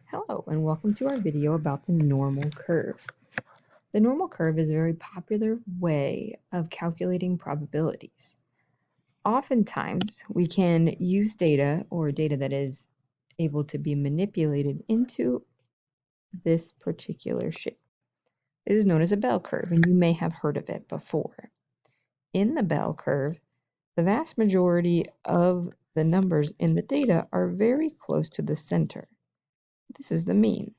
Hello and welcome to our video about the normal curve. The normal curve is a very popular way of calculating probabilities. Oftentimes we can use data or data that is able to be manipulated into this particular shape. This is known as a bell curve, and you may have heard of it before. In the bell curve, the vast majority of the numbers in the data are very close to the center. This is the mean,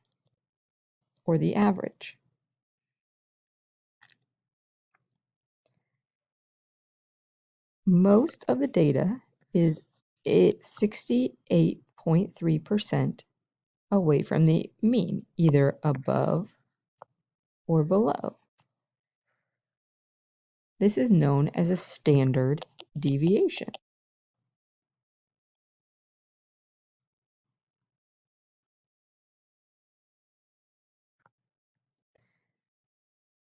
or the average. Most of the data is 68.3% away from the mean, either above or below. This is known as a standard deviation.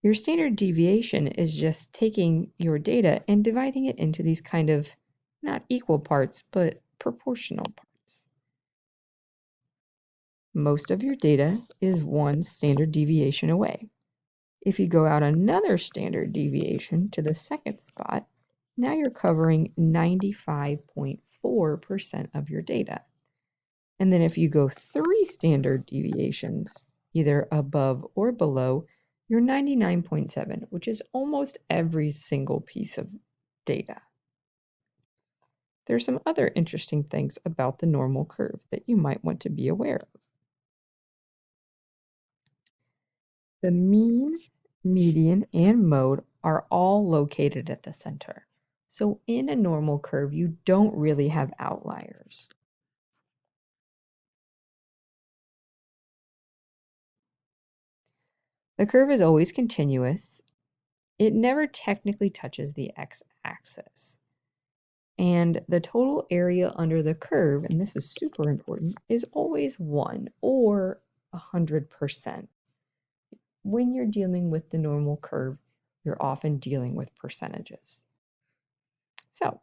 Your standard deviation is just taking your data and dividing it into these kind of not equal parts, but proportional parts. Most of your data is one standard deviation away. If you go out another standard deviation to the second spot, now you're covering 95.4% of your data. And then if you go 3 standard deviations, either above or below, you're 99.7, which is almost every single piece of data. There's some other interesting things about the normal curve that you might want to be aware of. The mean, median, and mode are all located at the center. So in a normal curve, you don't really have outliers. The curve is always continuous. It never technically touches the x-axis. And the total area under the curve, and this is super important, is always 1 or 100%. When you're dealing with the normal curve, you're often dealing with percentages. So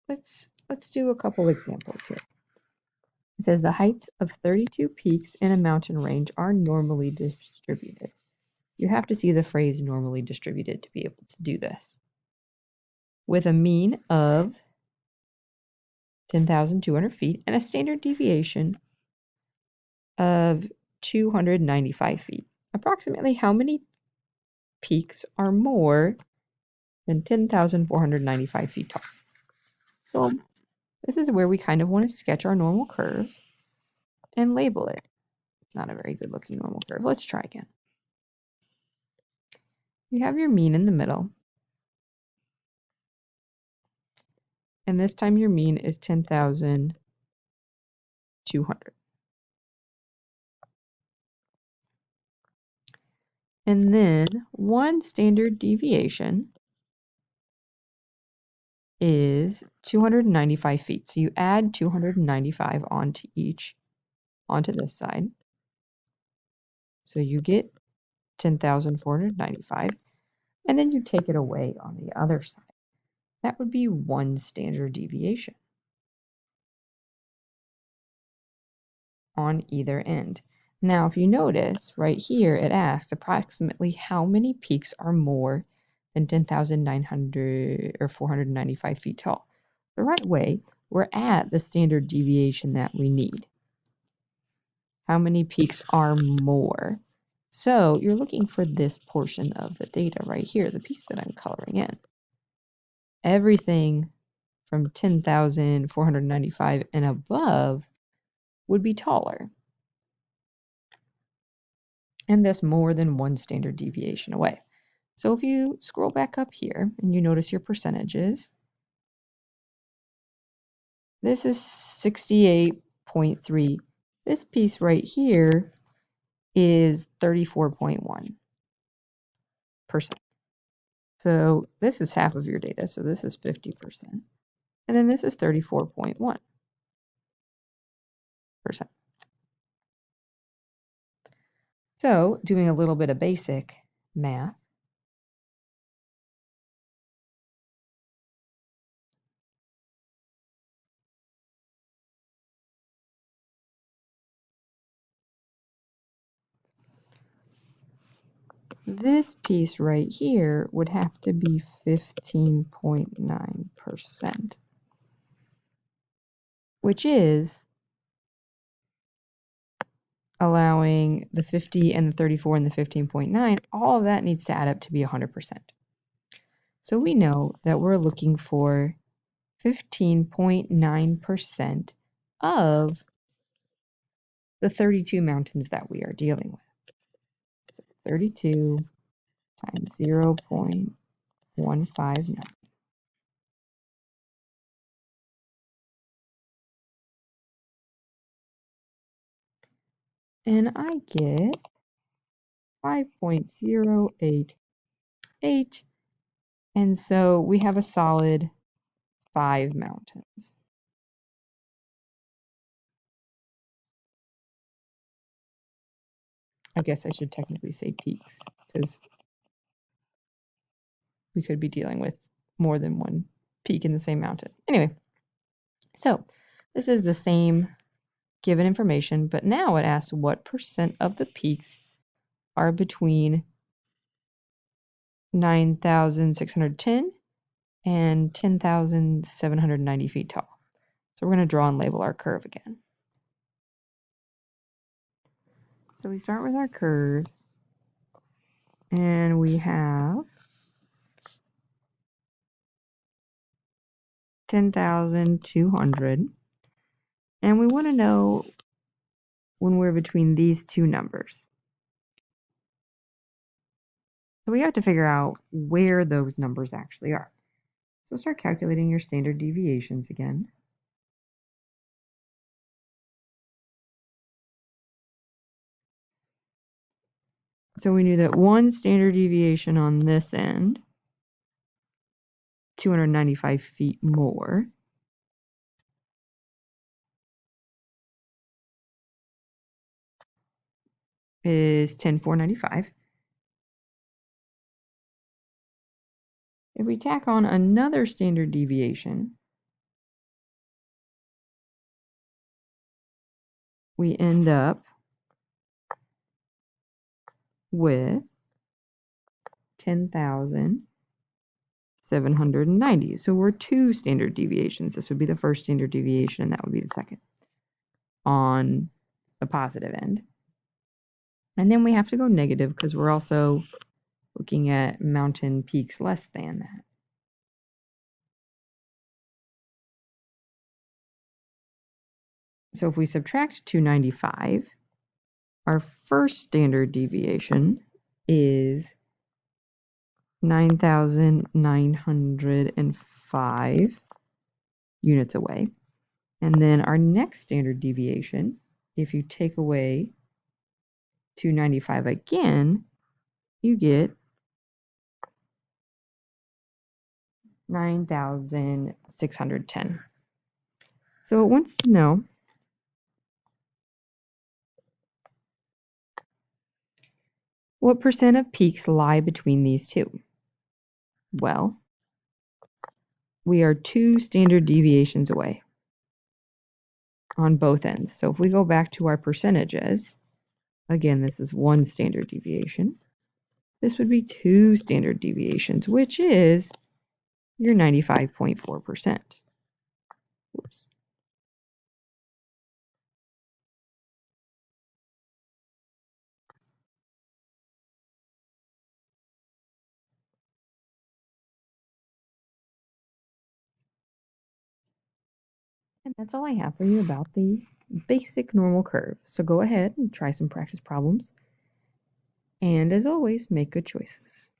let's do a couple examples here. It says the heights of 32 peaks in a mountain range are normally distributed. You have to see the phrase normally distributed to be able to do this. With a mean of 10,200 feet and a standard deviation of 295 feet. Approximately how many peaks are more than 10,495 feet tall? So this is where we kind of want to sketch our normal curve and label it. It's not a very good looking normal curve. Let's try again. You have your mean in the middle. And this time your mean is 10,200. And then one standard deviation is 295 feet. So you add 295 onto this side. So you get 10,495. And then you take it away on the other side. That would be one standard deviation on either end. Now, if you notice right here, it asks approximately how many peaks are more than 10,900 or 495 feet tall. The right way, we're at the standard deviation that we need. How many peaks are more? So you're looking for this portion of the data right here, the piece that I'm coloring in. Everything from 10,495 and above would be taller. And that's more than one standard deviation away. So if you scroll back up here and you notice your percentages, this is 68.3. This piece right here is 34.1%. So this is half of your data, so this is 50%. And then this is 34.1%. So doing a little bit of basic math, this piece right here would have to be 15.9%, which is allowing the 50 and the 34 and the 15.9, all of that needs to add up to be 100%. So we know that we're looking for 15.9% of the 32 mountains that we are dealing with. So 32 times 0.159. And I get 5.088. And so we have a solid 5 mountains. I guess I should technically say peaks, because we could be dealing with more than one peak in the same mountain. Anyway, so this is the same given information, but now it asks what percent of the peaks are between 9,610 and 10,790 feet tall. So we're going to draw and label our curve again. So we start with our curve, and we have 10,200, and we want to know when we're between these two numbers. So we have to figure out where those numbers actually are. So start calculating your standard deviations again. So we knew that one standard deviation on this end, 295 feet more, is 10,495. If we tack on another standard deviation, we end up with 10,790. So we're 2 standard deviations. This would be the first standard deviation, and that would be the second on the positive end. And then we have to go negative because we're also looking at mountain peaks less than that. So if we subtract 295, our first standard deviation is 9,905 units away. And then our next standard deviation, if you take away 295 again, you get 9,610. So it wants to know what percent of peaks lie between these two. Well, we are 2 standard deviations away on both ends. So if we go back to our percentages, again, this is 1 standard deviation. This would be 2 standard deviations, which is your 95.4%. Whoops. And that's all I have for you about the basic normal curve. So go ahead and try some practice problems. And as always, make good choices.